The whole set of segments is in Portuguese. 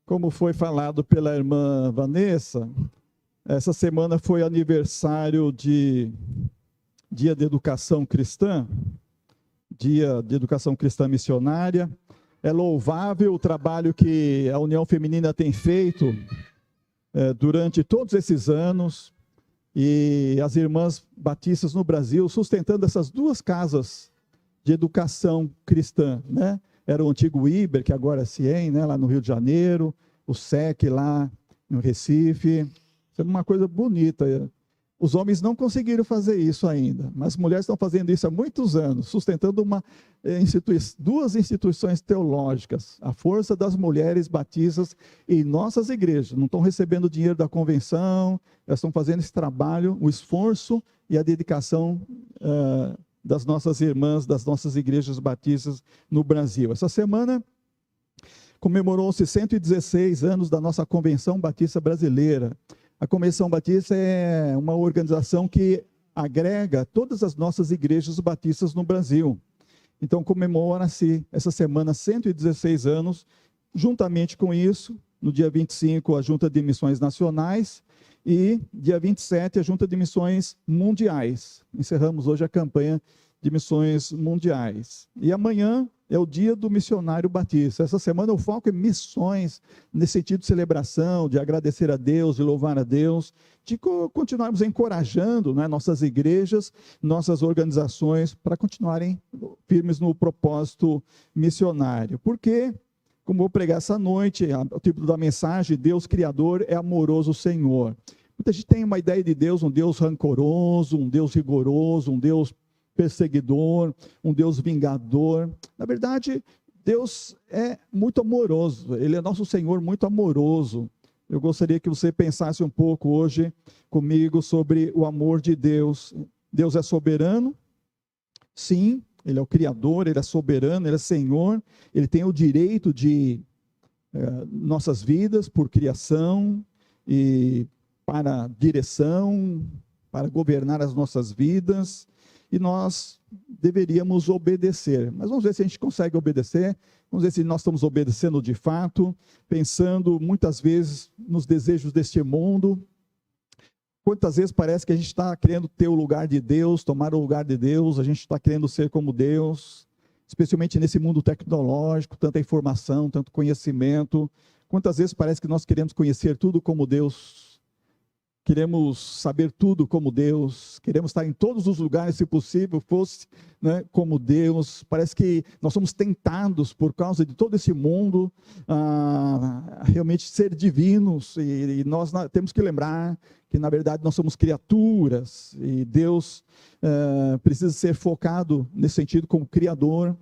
Como foi falado pela irmã Vanessa, essa semana foi aniversário de Dia de Educação Cristã, Dia de Educação Cristã Missionária. É louvável o trabalho que a União Feminina tem feito durante todos esses anos, e as irmãs batistas no Brasil sustentando essas duas casas de educação cristã, né? Era o antigo IBER, que agora é CIEM, né? Lá no Rio de Janeiro, o SEC lá no Recife. Isso é uma coisa bonita. Os homens não conseguiram fazer isso ainda, mas as mulheres estão fazendo isso há muitos anos, sustentando duas instituições teológicas, a força das mulheres batistas em nossas igrejas. Não estão recebendo dinheiro da convenção, elas estão fazendo esse trabalho, o esforço e a dedicação das nossas irmãs, das nossas igrejas batistas no Brasil. Essa semana comemorou-se 116 anos da nossa Convenção Batista Brasileira. A Convenção Batista é uma organização que agrega todas as nossas igrejas batistas no Brasil. Então, comemora-se essa semana 116 anos. Juntamente com isso, no dia 25, a Junta de Missões Nacionais e dia 27, a Junta de Missões Mundiais. Encerramos hoje a campanha de missões mundiais. E amanhã é o dia do missionário batista. Essa semana o foco é missões, nesse sentido de celebração, de agradecer a Deus, de louvar a Deus, de continuarmos encorajando, né, nossas igrejas, nossas organizações, para continuarem firmes no propósito missionário. Porque, como vou pregar essa noite, o título da mensagem, Deus Criador é amoroso Senhor. Muita gente tem uma ideia de Deus, um Deus rancoroso, um Deus rigoroso, um Deus perseguidor, um Deus vingador. Na verdade, Deus é muito amoroso, Ele é nosso Senhor muito amoroso. Eu gostaria que você pensasse um pouco hoje comigo sobre o amor de Deus. Deus é soberano? Sim, Ele é o Criador, Ele é soberano, Ele é Senhor, Ele tem o direito de nossas vidas por criação e para direção, para governar as nossas vidas. E nós deveríamos obedecer. Mas vamos ver se a gente consegue obedecer, vamos ver se nós estamos obedecendo de fato, pensando muitas vezes nos desejos deste mundo. Quantas vezes parece que a gente está querendo ter o lugar de Deus, tomar o lugar de Deus, a gente está querendo ser como Deus, especialmente nesse mundo tecnológico, tanta informação, tanto conhecimento. Quantas vezes parece que nós queremos conhecer tudo como Deus, queremos saber tudo como Deus, queremos estar em todos os lugares, se possível, fosse, né, como Deus. Parece que nós somos tentados, por causa de todo esse mundo, a realmente ser divinos, e nós temos que lembrar que, na verdade, nós somos criaturas, e Deus precisa ser focado nesse sentido como Criador,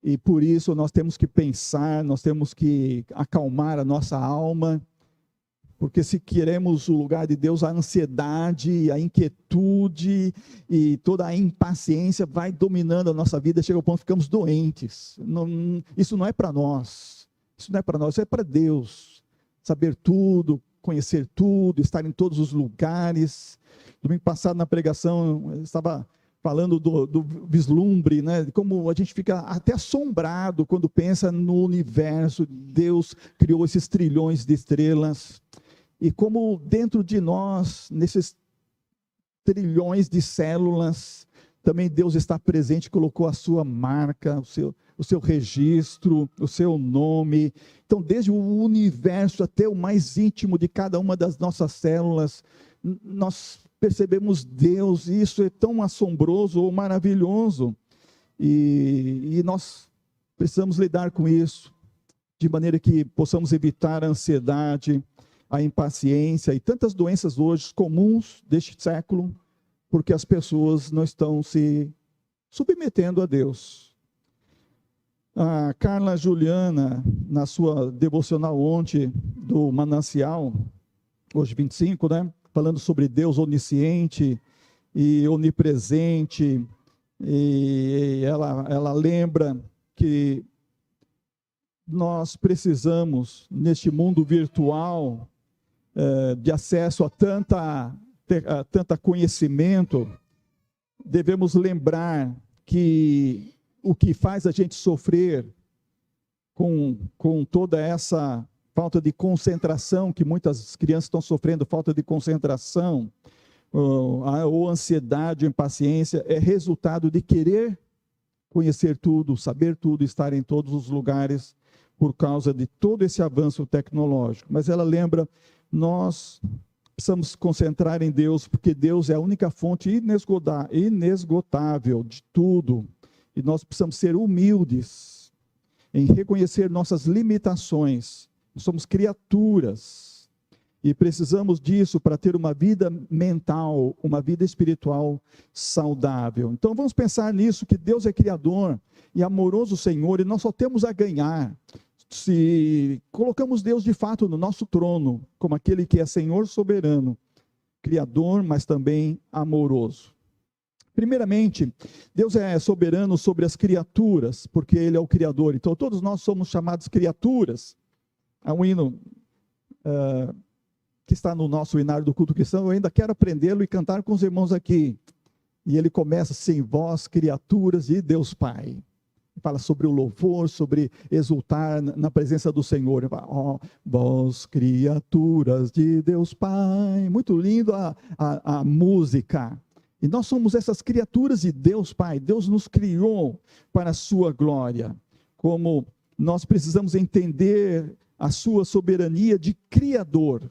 e por isso nós temos que pensar, nós temos que acalmar a nossa alma, porque se queremos o lugar de Deus, a ansiedade, a inquietude e toda a impaciência vai dominando a nossa vida, chega ao ponto que ficamos doentes. Isso não é para nós, isso é para Deus. Saber tudo, conhecer tudo, estar em todos os lugares. Domingo passado na pregação, eu estava falando do vislumbre, né? Como a gente fica até assombrado quando pensa no universo. Deus criou esses trilhões de estrelas. E como dentro de nós, nesses trilhões de células, também Deus está presente, colocou a sua marca, o seu registro, o seu nome. Então, desde o universo até o mais íntimo de cada uma das nossas células, nós percebemos Deus, e isso é tão assombroso ou maravilhoso. E nós precisamos lidar com isso, de maneira que possamos evitar a ansiedade, a impaciência e tantas doenças hoje comuns deste século, porque as pessoas não estão se submetendo a Deus. A Carla Juliana, na sua devocional ontem do Manancial, hoje 25, né, falando sobre Deus onisciente e onipresente, e ela lembra que nós precisamos, neste mundo virtual, de acesso a tanta conhecimento, devemos lembrar que o que faz a gente sofrer com toda essa falta de concentração, que muitas crianças estão sofrendo, falta de concentração, ou ansiedade, ou impaciência, é resultado de querer conhecer tudo, saber tudo, estar em todos os lugares, por causa de todo esse avanço tecnológico. Mas ela lembra, nós precisamos concentrar em Deus, porque Deus é a única fonte inesgotável de tudo. E nós precisamos ser humildes em reconhecer nossas limitações. Somos criaturas e precisamos disso para ter uma vida mental, uma vida espiritual saudável. Então vamos pensar nisso, que Deus é criador e amoroso Senhor, e nós só temos a ganhar se colocamos Deus de fato no nosso trono, como aquele que é Senhor soberano, criador, mas também amoroso. Primeiramente, Deus é soberano sobre as criaturas, porque Ele é o Criador. Então, todos nós somos chamados criaturas. Há um hino que está no nosso hinário do culto cristão, eu ainda quero aprendê-lo e cantar com os irmãos aqui. E ele começa assim, vós, criaturas de Deus Pai. Fala sobre o louvor, sobre exultar na presença do Senhor. Fala, ó, vós, criaturas de Deus Pai. Muito lindo a música. E nós somos essas criaturas de Deus Pai. Deus nos criou para a sua glória. Como nós precisamos entender a sua soberania de Criador.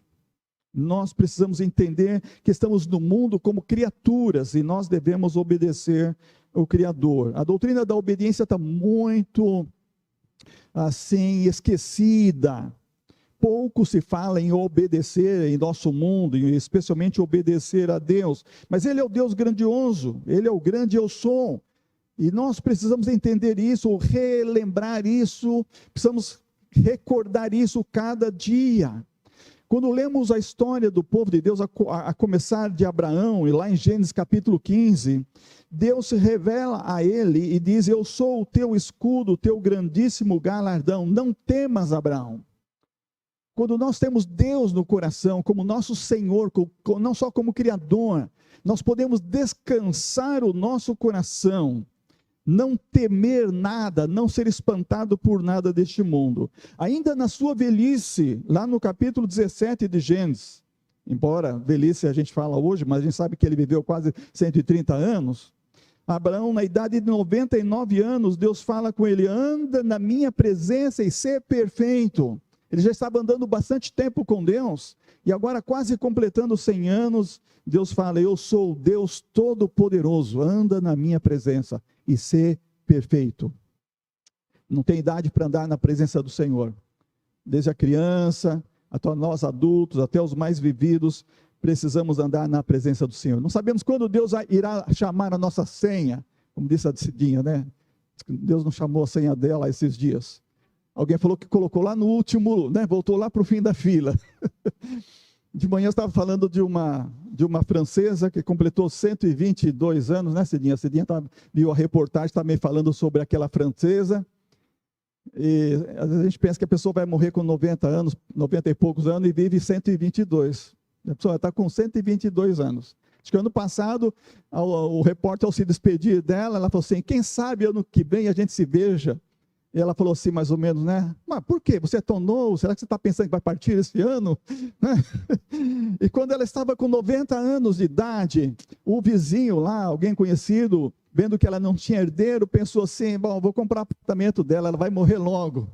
Nós precisamos entender que estamos no mundo como criaturas e nós devemos obedecer o Criador. A doutrina da obediência está muito assim esquecida. Pouco se fala em obedecer em nosso mundo, e especialmente obedecer a Deus. Mas Ele é o Deus grandioso, Ele é o grande eu sou. E nós precisamos entender isso, relembrar isso, precisamos recordar isso cada dia. Quando lemos a história do povo de Deus, a começar de Abraão, e lá em Gênesis capítulo 15, Deus se revela a ele e diz, eu sou o teu escudo, o teu grandíssimo galardão, não temas, Abraão. Quando nós temos Deus no coração, como nosso Senhor, não só como Criador, nós podemos descansar o nosso coração, não temer nada, não ser espantado por nada deste mundo. Ainda na sua velhice, lá no capítulo 17 de Gênesis, embora velhice a gente fala hoje, mas a gente sabe que ele viveu quase 130 anos, Abraão, na idade de 99 anos, Deus fala com ele, anda na minha presença e ser perfeito. Ele já estava andando bastante tempo com Deus, e agora quase completando 100 anos, Deus fala, eu sou o Deus Todo-Poderoso, anda na minha presença e ser perfeito. Não tem idade para andar na presença do Senhor. Desde a criança, até nós adultos, até os mais vividos, precisamos andar na presença do Senhor. Não sabemos quando Deus irá chamar a nossa senha, como disse a Cidinha, né? Deus não chamou a senha dela esses dias. Alguém falou que colocou lá no último, né? Voltou lá para o fim da fila. De manhã eu estava falando de uma francesa que completou 122 anos, né, Cidinha? A Cidinha viu a reportagem também falando sobre aquela francesa. E às vezes a gente pensa que a pessoa vai morrer com 90 anos, 90 e poucos anos, e vive 122. A pessoa está com 122 anos. Acho que ano passado, o repórter, ao se despedir dela, ela falou assim, quem sabe ano que vem a gente se veja. E ela falou assim, mais ou menos, né? Mas por quê? Você é tão novo? Será que você está pensando que vai partir esse ano? E quando ela estava com 90 anos de idade, o vizinho lá, alguém conhecido, vendo que ela não tinha herdeiro, pensou assim, bom, vou comprar o apartamento dela, ela vai morrer logo.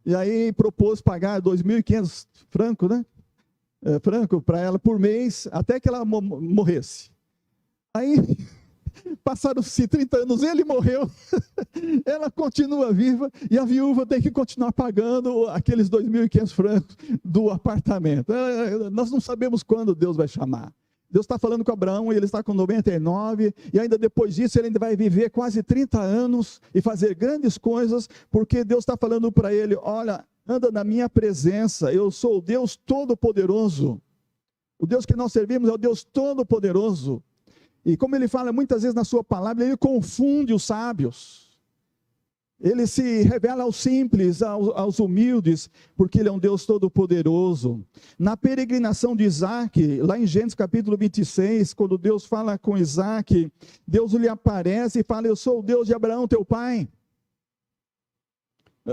E aí propôs pagar 2.500 francos, né? Franco para ela por mês, até que ela morresse. Aí... passaram-se 30 anos, ele morreu, ela continua viva e a viúva tem que continuar pagando aqueles 2.500 francos do apartamento. Nós não sabemos quando Deus vai chamar. Deus está falando com Abraão e ele está com 99, e ainda depois disso ele ainda vai viver quase 30 anos e fazer grandes coisas, porque Deus está falando para ele, olha, anda na minha presença, eu sou o Deus Todo-Poderoso. O Deus que nós servimos é o Deus Todo-Poderoso. E como ele fala muitas vezes na sua palavra, ele confunde os sábios. Ele se revela aos simples, aos humildes, porque ele é um Deus todo-poderoso. Na peregrinação de Isaac, lá em Gênesis capítulo 26, quando Deus fala com Isaac, Deus lhe aparece e fala, eu sou o Deus de Abraão, teu pai.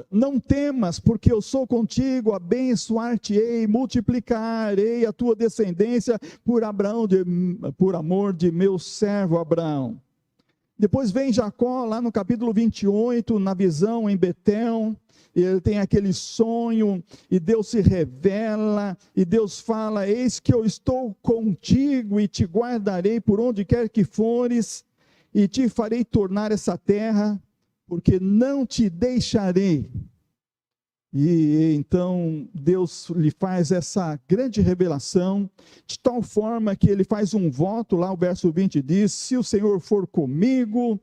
Não temas, porque eu sou contigo, abençoar-te-ei, multiplicarei a tua descendência por amor de meu servo Abraão. Depois vem Jacó, lá no capítulo 28, na visão em Betel, ele tem aquele sonho, e Deus se revela, e Deus fala: eis que eu estou contigo, e te guardarei por onde quer que fores, e te farei tornar essa terra, porque não te deixarei. E então Deus lhe faz essa grande revelação, de tal forma que ele faz um voto, lá o verso 20 diz: se o Senhor for comigo,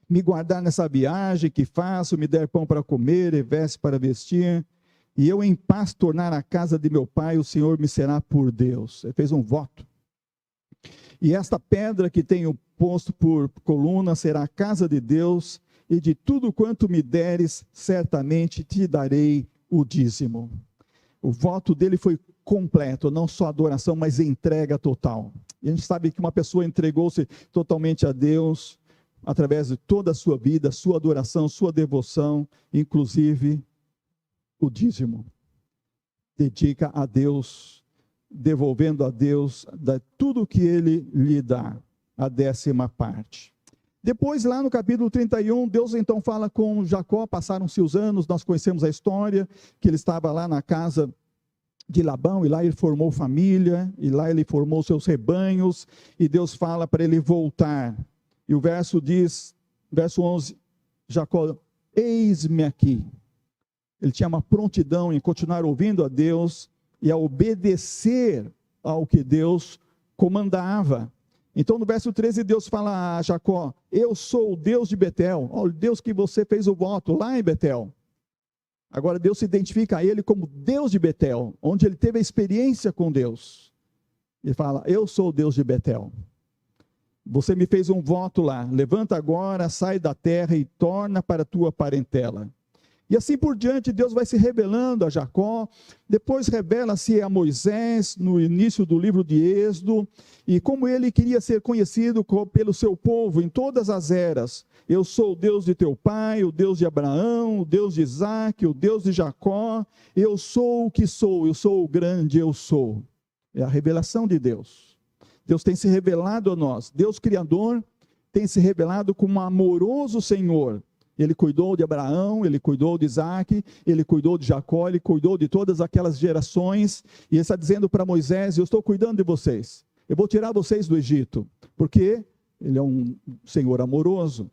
me guardar nessa viagem que faço, me der pão para comer e veste para vestir, e eu em paz tornar a casa de meu pai, o Senhor me será por Deus. Ele fez um voto. E esta pedra que tenho posto por coluna será a casa de Deus, e de tudo quanto me deres, certamente te darei o dízimo. O voto dele foi completo, não só adoração, mas entrega total. E a gente sabe que uma pessoa entregou-se totalmente a Deus, através de toda a sua vida, sua adoração, sua devoção, inclusive o dízimo. Dedica a Deus, devolvendo a Deus tudo que ele lhe dá, a 10ª parte. Depois, lá no capítulo 31, Deus então fala com Jacó, passaram-se os anos, nós conhecemos a história, que ele estava lá na casa de Labão, e lá ele formou família, e lá ele formou seus rebanhos, e Deus fala para ele voltar. E o verso diz, verso 11, Jacó: eis-me aqui. Ele tinha uma prontidão em continuar ouvindo a Deus, e a obedecer ao que Deus comandava. Então no verso 13 Deus fala a Jacó: eu sou o Deus de Betel, o Deus que você fez o voto lá em Betel. Agora Deus se identifica a ele como Deus de Betel, onde ele teve a experiência com Deus. Ele fala: eu sou o Deus de Betel. Você me fez um voto lá, levanta agora, sai da terra e torna para a tua parentela. E assim por diante, Deus vai se revelando a Jacó, depois revela-se a Moisés, no início do livro de Êxodo, e como ele queria ser conhecido pelo seu povo em todas as eras. Eu sou o Deus de teu pai, o Deus de Abraão, o Deus de Isaac, o Deus de Jacó, eu sou o que sou, eu sou o grande eu sou. É a revelação de Deus. Deus tem se revelado a nós, Deus Criador tem se revelado como um amoroso Senhor. Ele cuidou de Abraão, ele cuidou de Isaac, ele cuidou de Jacó, ele cuidou de todas aquelas gerações, e ele está dizendo para Moisés: eu estou cuidando de vocês, eu vou tirar vocês do Egito, porque ele é um Senhor amoroso.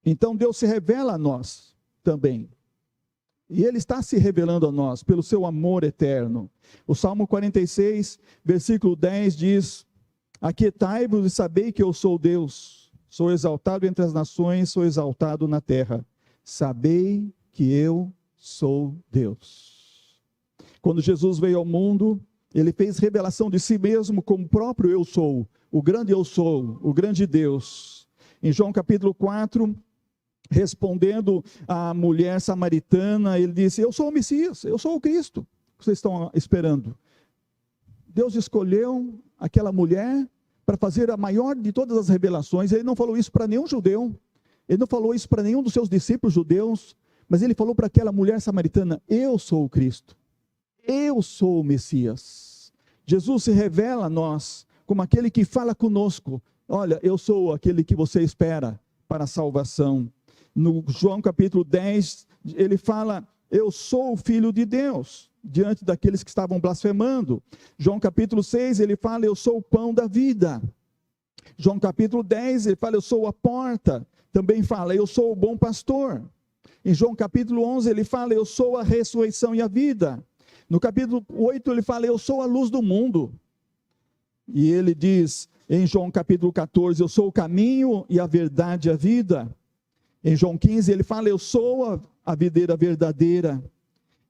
Então Deus se revela a nós também, e ele está se revelando a nós pelo seu amor eterno. O Salmo 46, versículo 10 diz: aquietai-vos e sabei que eu sou Deus, sou exaltado entre as nações, sou exaltado na terra. Sabei que eu sou Deus. Quando Jesus veio ao mundo, ele fez revelação de si mesmo como o próprio eu sou, o grande eu sou, o grande Deus. Em João capítulo 4, respondendo à mulher samaritana, ele disse: eu sou o Messias, eu sou o Cristo que vocês estão esperando. Deus escolheu aquela mulher para fazer a maior de todas as revelações. Ele não falou isso para nenhum judeu, ele não falou isso para nenhum dos seus discípulos judeus, mas ele falou para aquela mulher samaritana: eu sou o Cristo, eu sou o Messias. Jesus se revela a nós como aquele que fala conosco: olha, eu sou aquele que você espera para a salvação. No João capítulo 10, ele fala: eu sou o Filho de Deus, diante daqueles que estavam blasfemando. João capítulo 6, ele fala: eu sou o pão da vida. João capítulo 10, ele fala: eu sou a porta. Também fala: eu sou o bom pastor. Em João capítulo 11, ele fala: eu sou a ressurreição e a vida. No capítulo 8, ele fala: eu sou a luz do mundo. E ele diz, em João capítulo 14, eu sou o caminho e a verdade e a vida. Em João 15, ele fala: eu sou a videira verdadeira.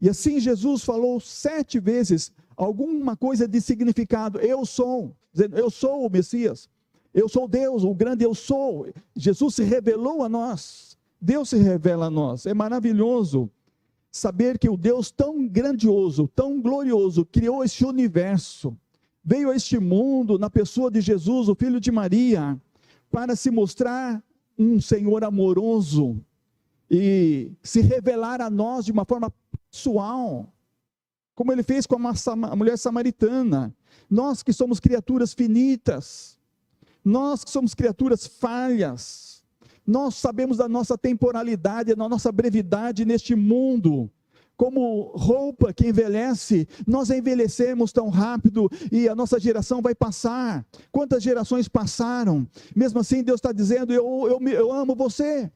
E assim Jesus falou 7 vezes alguma coisa de significado: eu sou, dizendo, eu sou o Messias, eu sou Deus, o grande eu sou. Jesus se revelou a nós, Deus se revela a nós. É maravilhoso saber que o Deus tão grandioso, tão glorioso, criou este universo, veio a este mundo na pessoa de Jesus, o filho de Maria, para se mostrar um Senhor amoroso, e se revelar a nós de uma forma pessoal, como ele fez com a mulher samaritana. Nós que somos criaturas finitas, nós que somos criaturas falhas, nós sabemos da nossa temporalidade, da nossa brevidade neste mundo. Como roupa que envelhece, nós envelhecemos tão rápido e a nossa geração vai passar. Quantas gerações passaram? Mesmo assim, Deus está dizendo: eu amo você.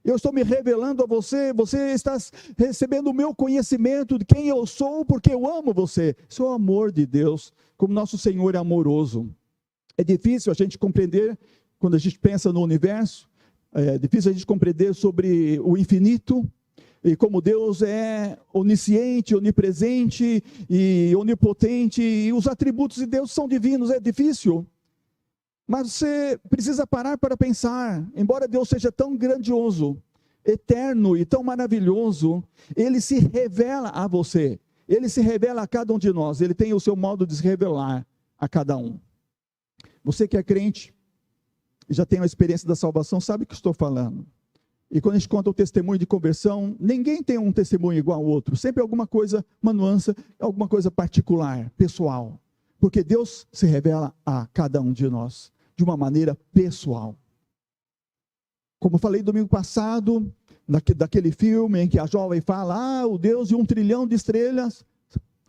Eu estou me revelando a você, você está recebendo o meu conhecimento de quem eu sou, porque eu amo você. Isso é o amor de Deus, como nosso Senhor é amoroso. É difícil a gente compreender, quando a gente pensa no universo, é difícil a gente compreender sobre o infinito, e como Deus é onisciente, onipresente e onipotente, e os atributos de Deus são divinos, é difícil. Mas você precisa parar para pensar, embora Deus seja tão grandioso, eterno e tão maravilhoso, Ele se revela a você, Ele se revela a cada um de nós, Ele tem o seu modo de se revelar a cada um. Você que é crente, já tem a experiência da salvação, sabe o que estou falando. E quando a gente conta o testemunho de conversão, ninguém tem um testemunho igual ao outro, sempre alguma coisa, uma nuance, alguma coisa particular, pessoal. Porque Deus se revela a cada um de nós, de uma maneira pessoal. Como eu falei domingo passado, daquele filme em que a jovem fala: o Deus de 1 trilhão de estrelas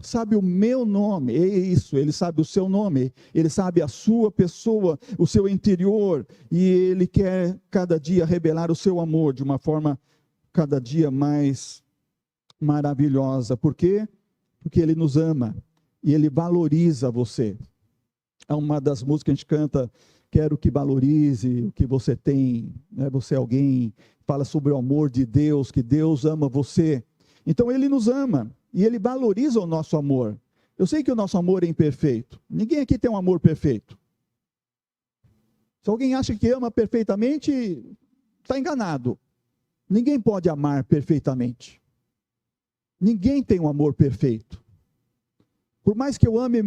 sabe o meu nome. É isso, Ele sabe o seu nome, Ele sabe a sua pessoa, o seu interior, e Ele quer cada dia revelar o seu amor de uma forma cada dia mais maravilhosa. Por quê? Porque Ele nos ama e Ele valoriza você. É uma das músicas que a gente canta: quero que valorize o que você tem, né? Você é alguém, fala sobre o amor de Deus, que Deus ama você. Então Ele nos ama e Ele valoriza o nosso amor. Eu sei que o nosso amor é imperfeito, ninguém aqui tem um amor perfeito. Se alguém acha que ama perfeitamente, está enganado. Ninguém pode amar perfeitamente, ninguém tem um amor perfeito. Por mais que eu ame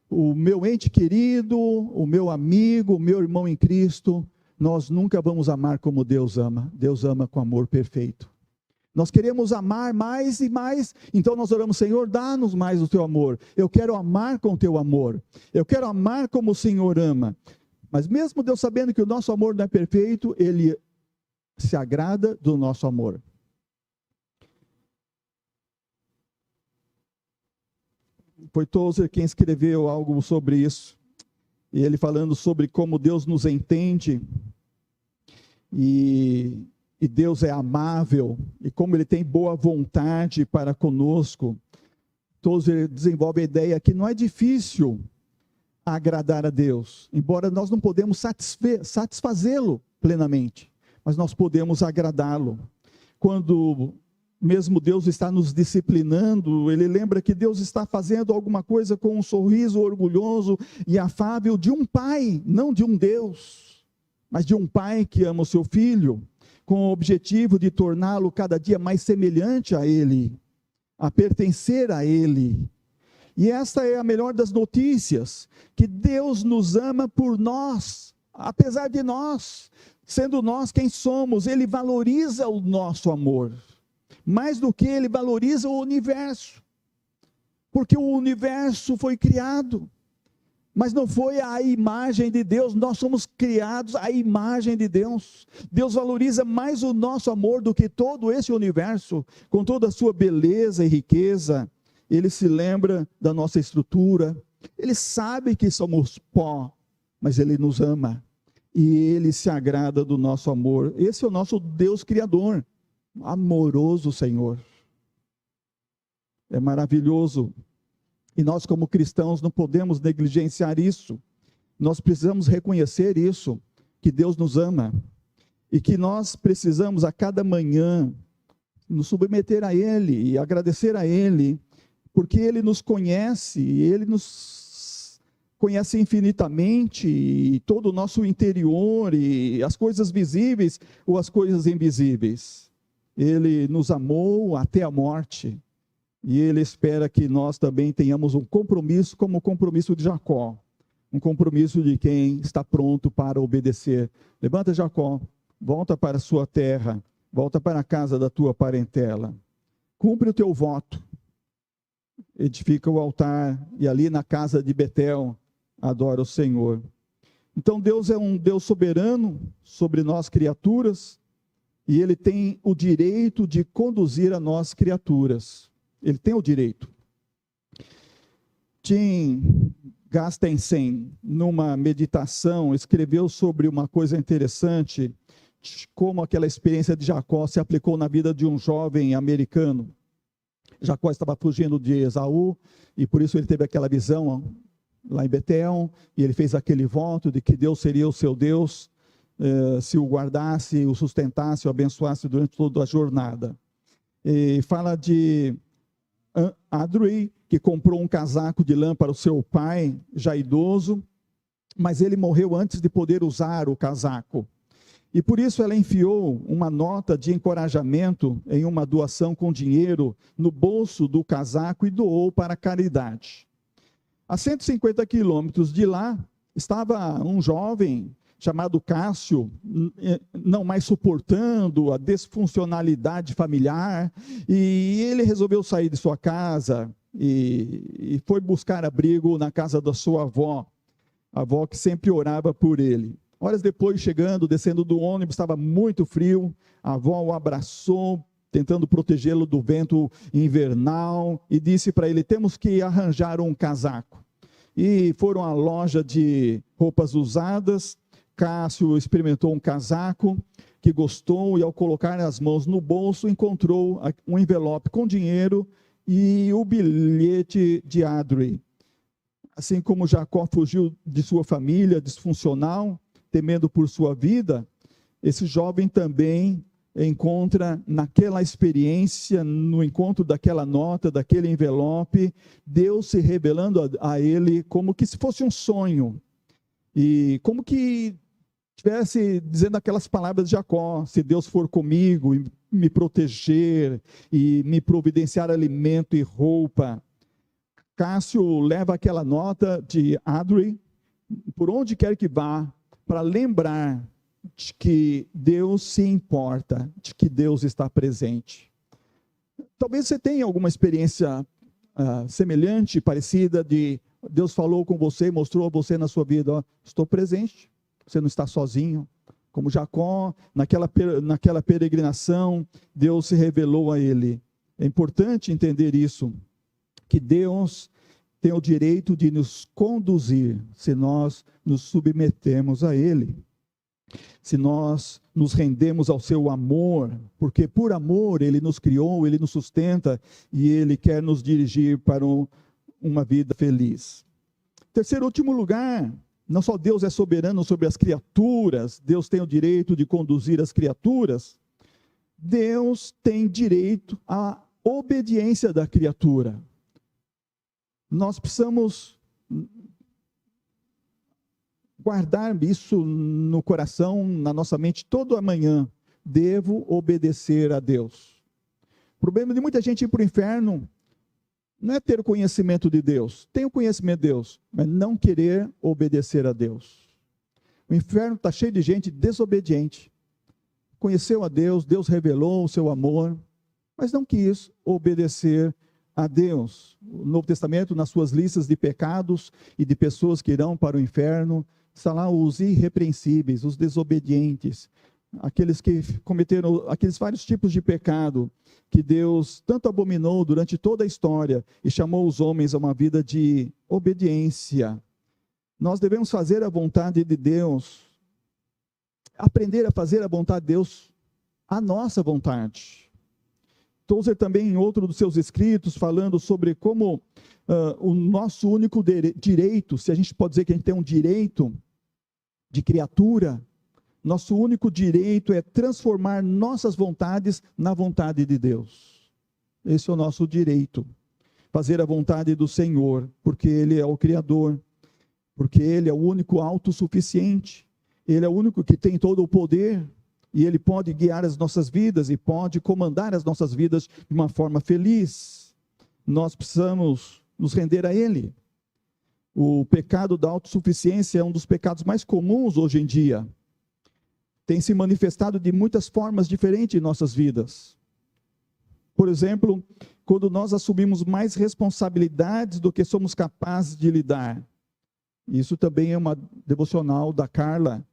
o meu ente querido, o meu amigo, o meu irmão em Cristo, nós nunca vamos amar como Deus ama. Deus ama com amor perfeito. Nós queremos amar mais e mais, então nós oramos: Senhor, dá-nos mais o teu amor. Eu quero amar com o teu amor. Eu quero amar como o Senhor ama. Mas mesmo Deus sabendo que o nosso amor não é perfeito, Ele se agrada do nosso amor. Foi Tozer quem escreveu algo sobre isso, e ele falando sobre como Deus nos entende, e Deus é amável, e como Ele tem boa vontade para conosco. Tozer desenvolve a ideia que não é difícil agradar a Deus, embora nós não podemos satisfazê-lo plenamente, mas nós podemos agradá-lo. Quando mesmo Deus está nos disciplinando, Ele lembra que Deus está fazendo alguma coisa com um sorriso orgulhoso e afável de um pai, não de um Deus, mas de um pai que ama o seu filho, com o objetivo de torná-lo cada dia mais semelhante a Ele, a pertencer a Ele. E esta é a melhor das notícias, que Deus nos ama por nós, apesar de nós, sendo nós quem somos, Ele valoriza o nosso amor. Mais do que Ele valoriza o universo, porque o universo foi criado, mas não foi a imagem de Deus. Nós somos criados à imagem de Deus. Deus valoriza mais o nosso amor do que todo esse universo, com toda a sua beleza e riqueza. Ele se lembra da nossa estrutura, Ele sabe que somos pó, mas Ele nos ama, e Ele se agrada do nosso amor. Esse é o nosso Deus Criador, amoroso Senhor. É maravilhoso. E nós, como cristãos, não podemos negligenciar isso. Nós precisamos reconhecer isso, que Deus nos ama, e que nós precisamos a cada manhã nos submeter a Ele e agradecer a Ele, porque Ele nos conhece, e Ele nos conhece infinitamente, e todo o nosso interior, e as coisas visíveis ou as coisas invisíveis. Ele nos amou até a morte, e Ele espera que nós também tenhamos um compromisso, como o compromisso de Jacó, um compromisso de quem está pronto para obedecer. Levanta, Jacó, volta para a sua terra, volta para a casa da tua parentela, cumpre o teu voto, edifica o altar, e ali na casa de Betel, adora o Senhor. Então Deus é um Deus soberano sobre nós criaturas, e Ele tem o direito de conduzir a nós criaturas. Ele tem o direito. Tim Gastensen, numa meditação, escreveu sobre uma coisa interessante, como aquela experiência de Jacó se aplicou na vida de um jovem americano. Jacó estava fugindo de Esaú, e por isso ele teve aquela visão lá em Betel, e ele fez aquele voto de que Deus seria o seu Deus, se o guardasse, o sustentasse, o abençoasse durante toda a jornada. E fala de Adri, que comprou um casaco de lã para o seu pai, já idoso, mas ele morreu antes de poder usar o casaco. E por isso ela enfiou uma nota de encorajamento em uma doação com dinheiro no bolso do casaco e doou para a caridade. A 150 quilômetros de lá, estava um jovem chamado Cássio, não mais suportando a desfuncionalidade familiar, e ele resolveu sair de sua casa e foi buscar abrigo na casa da sua avó, a avó que sempre orava por ele. Horas depois, descendo do ônibus, estava muito frio, a avó o abraçou, tentando protegê-lo do vento invernal, e disse para ele: temos que arranjar um casaco. E foram à loja de roupas usadas. Cássio experimentou um casaco que gostou, e ao colocar as mãos no bolso, encontrou um envelope com dinheiro e o bilhete de Adri. Assim como Jacó fugiu de sua família disfuncional, temendo por sua vida, esse jovem também encontra naquela experiência, no encontro daquela nota, daquele envelope, Deus se revelando a ele como que se fosse um sonho, e como que estivesse dizendo aquelas palavras de Jacó: se Deus for comigo e me proteger e me providenciar alimento e roupa. Cássio leva aquela nota de Adri por onde quer que vá, para lembrar de que Deus se importa, de que Deus está presente. Talvez você tenha alguma experiência semelhante, parecida, de Deus falou com você, mostrou a você na sua vida: ó, estou presente, você não está sozinho. Como Jacó, naquela peregrinação, Deus se revelou a ele. É importante entender isso, que Deus tem o direito de nos conduzir, se nós nos submetemos a Ele, se nós nos rendemos ao seu amor, porque por amor Ele nos criou, Ele nos sustenta, e Ele quer nos dirigir para uma vida feliz. Terceiro e último lugar, não só Deus é soberano sobre as criaturas, Deus tem o direito de conduzir as criaturas, Deus tem direito à obediência da criatura. Nós precisamos guardar isso no coração, na nossa mente, toda manhã. Devo obedecer a Deus. O problema de muita gente ir para o inferno não é ter o conhecimento de Deus. Tem o conhecimento de Deus, mas não querer obedecer a Deus. O inferno está cheio de gente desobediente. Conheceu a Deus, Deus revelou o seu amor, mas não quis obedecer a Deus. O Novo Testamento, nas suas listas de pecados e de pessoas que irão para o inferno, está lá os irrepreensíveis, os desobedientes, aqueles que cometeram aqueles vários tipos de pecado que Deus tanto abominou durante toda a história e chamou os homens a uma vida de obediência. Nós devemos fazer a vontade de Deus, aprender a fazer a vontade de Deus, a nossa vontade. Tozer também, em outro dos seus escritos, falando sobre como o nosso único direito, se a gente pode dizer que a gente tem um direito de criatura, nosso único direito é transformar nossas vontades na vontade de Deus. Esse é o nosso direito. Fazer a vontade do Senhor, porque Ele é o Criador, porque Ele é o único autossuficiente, Ele é o único que tem todo o poder, e Ele pode guiar as nossas vidas e pode comandar as nossas vidas de uma forma feliz. Nós precisamos nos render a Ele. O pecado da autossuficiência é um dos pecados mais comuns hoje em dia. tem se manifestado de muitas formas diferentes em nossas vidas. Por exemplo, quando nós assumimos mais responsabilidades do que somos capazes de lidar. Isso também é uma devocional da Carla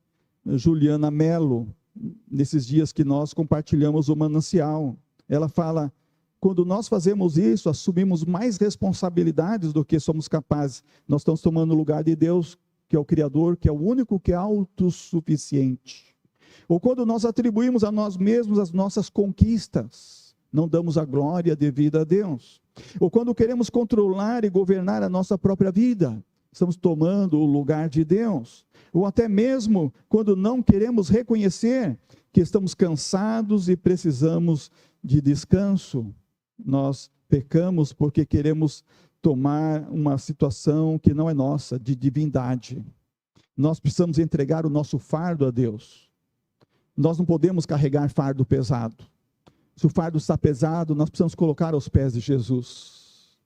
Juliana Mello, nesses dias que nós compartilhamos o manancial. Ela fala, quando nós fazemos isso, assumimos mais responsabilidades do que somos capazes. Nós estamos tomando o lugar de Deus, que é o Criador, que é o único que é autossuficiente. Ou quando nós atribuímos a nós mesmos as nossas conquistas, não damos a glória devida a Deus. Ou quando queremos controlar e governar a nossa própria vida, estamos tomando o lugar de Deus. Ou até mesmo quando não queremos reconhecer que estamos cansados e precisamos de descanso. Nós pecamos porque queremos tomar uma situação que não é nossa, de divindade. Nós precisamos entregar o nosso fardo a Deus. Nós não podemos carregar fardo pesado. Se o fardo está pesado, nós precisamos colocar aos pés de Jesus.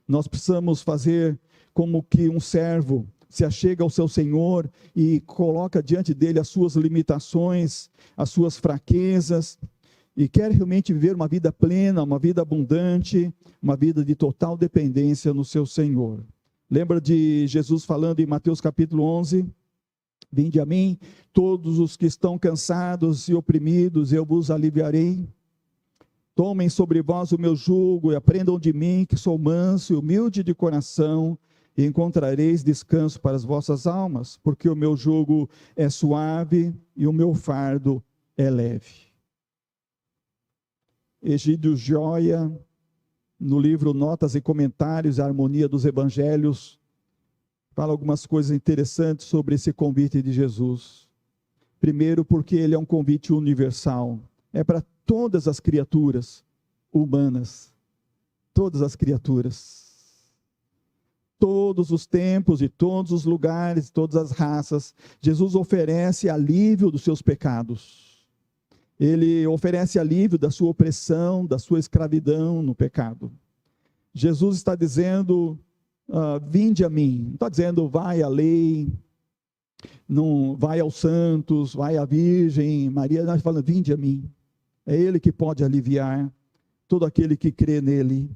Nós precisamos fazer como que um servo se achega ao seu Senhor e coloca diante dele as suas limitações, as suas fraquezas, e quer realmente viver uma vida plena, uma vida abundante, uma vida de total dependência no seu Senhor. Lembra de Jesus falando em Mateus capítulo 11? Vinde a mim, todos os que estão cansados e oprimidos, eu vos aliviarei. Tomem sobre vós o meu jugo e aprendam de mim, que sou manso e humilde de coração, e encontrareis descanso para as vossas almas, porque o meu jugo é suave e o meu fardo é leve. Egídio Joia, no livro Notas e Comentários, a Harmonia dos Evangelhos, fala algumas coisas interessantes sobre esse convite de Jesus. Primeiro, porque ele é um convite universal, é para todas as criaturas humanas, todas as criaturas. Todos os tempos, de todos os lugares, todas as raças, Jesus oferece alívio dos seus pecados. Ele oferece alívio da sua opressão, da sua escravidão no pecado. Jesus está dizendo, vinde a mim. Não está dizendo, vai à lei, não, vai aos santos, vai à Virgem Maria. Nós falamos, vinde a mim. É Ele que pode aliviar todo aquele que crê nele.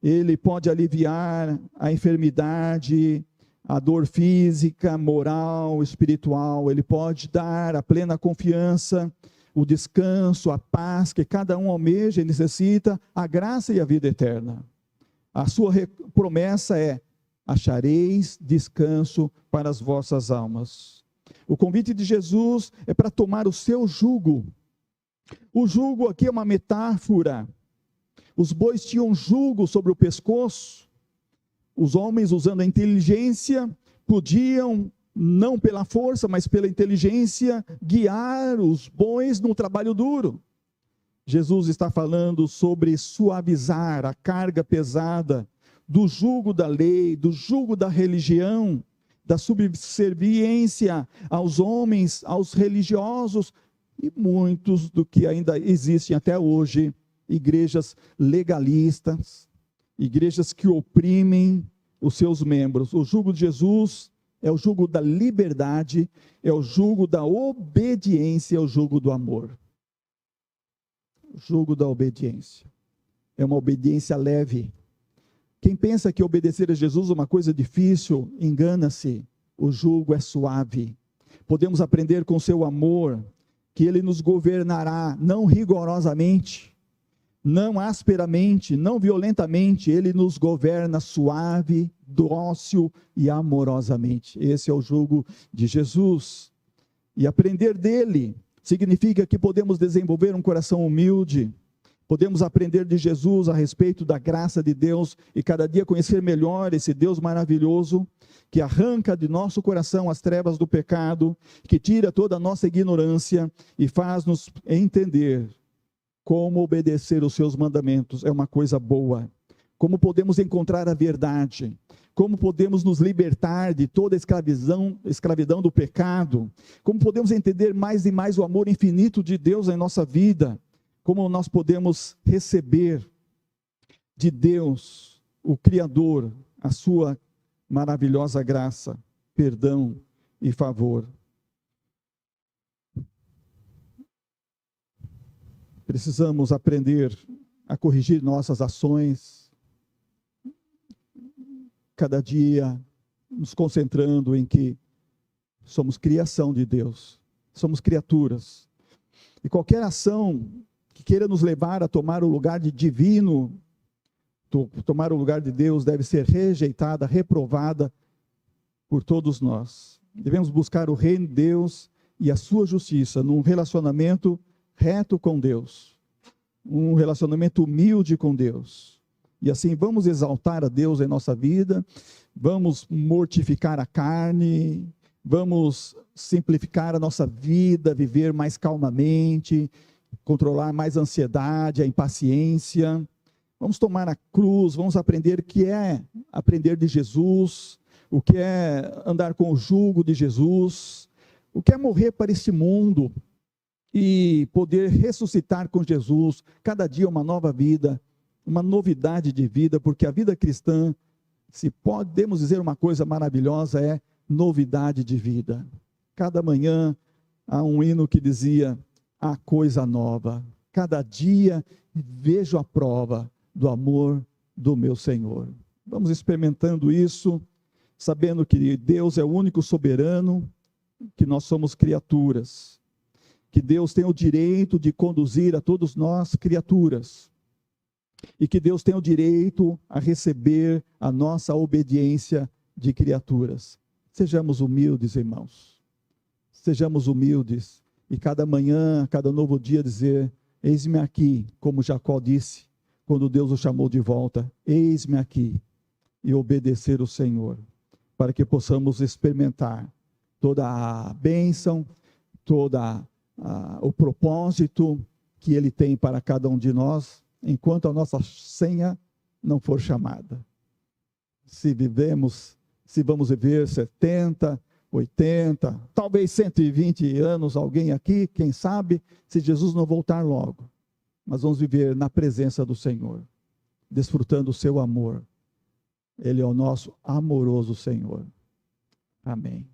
Ele pode aliviar a enfermidade, a dor física, moral, espiritual. Ele pode dar a plena confiança, o descanso, a paz que cada um almeja e necessita, a graça e a vida eterna. A sua promessa é, achareis descanso para as vossas almas. O convite de Jesus é para tomar o seu jugo. O jugo aqui é uma metáfora. Os bois tinham jugo sobre o pescoço. Os homens, usando a inteligência, podiam, não pela força, mas pela inteligência, guiar os bois no trabalho duro. Jesus está falando sobre suavizar a carga pesada do jugo da lei, do jugo da religião, da subserviência aos homens, aos religiosos, e muitos do que ainda existem até hoje, igrejas legalistas, igrejas que oprimem os seus membros. O jugo de Jesus é o jugo da liberdade, é o jugo da obediência, é o jugo do amor. O jugo da obediência. É uma obediência leve. Quem pensa que obedecer a Jesus é uma coisa difícil, engana-se. O jugo é suave. Podemos aprender com seu amor, que Ele nos governará, não rigorosamente, não asperamente, não violentamente. Ele nos governa suave, dócil e amorosamente. Esse é o jugo de Jesus. E aprender dele significa que podemos desenvolver um coração humilde, podemos aprender de Jesus a respeito da graça de Deus e cada dia conhecer melhor esse Deus maravilhoso que arranca de nosso coração as trevas do pecado, que tira toda a nossa ignorância e faz-nos entender como obedecer os seus mandamentos é uma coisa boa, como podemos encontrar a verdade, como podemos nos libertar de toda a escravidão do pecado, como podemos entender mais e mais o amor infinito de Deus em nossa vida, como nós podemos receber de Deus, o Criador, a sua maravilhosa graça, perdão e favor. Precisamos aprender a corrigir nossas ações, cada dia nos concentrando em que somos criação de Deus, somos criaturas. E qualquer ação que queira nos levar a tomar o lugar de divino, tomar o lugar de Deus, deve ser rejeitada, reprovada por todos nós. Devemos buscar o reino de Deus e a sua justiça num relacionamento reto com Deus, um relacionamento humilde com Deus. E assim vamos exaltar a Deus em nossa vida, vamos mortificar a carne, vamos simplificar a nossa vida, viver mais calmamente, controlar mais a ansiedade, a impaciência. Vamos tomar a cruz, vamos aprender o que é aprender de Jesus, o que é andar com o jugo de Jesus, o que é morrer para este mundo e poder ressuscitar com Jesus, cada dia uma nova vida, uma novidade de vida, porque a vida cristã, se podemos dizer uma coisa maravilhosa, é novidade de vida. Cada manhã há um hino que dizia, há coisa nova, cada dia vejo a prova do amor do meu Senhor. Vamos experimentando isso, sabendo que Deus é o único soberano, que nós somos criaturas, que Deus tem o direito de conduzir a todos nós, criaturas, e que Deus tem o direito a receber a nossa obediência de criaturas. Sejamos humildes, irmãos, sejamos humildes, e cada manhã, cada novo dia dizer, eis-me aqui, como Jacó disse, quando Deus o chamou de volta, eis-me aqui, e obedecer o Senhor, para que possamos experimentar toda a bênção, toda o propósito que Ele tem para cada um de nós, enquanto a nossa senha não for chamada. Se vamos viver 70, 80, talvez 120 anos, alguém aqui, quem sabe, se Jesus não voltar logo. Mas vamos viver na presença do Senhor, desfrutando o seu amor. Ele é o nosso amoroso Senhor. Amém.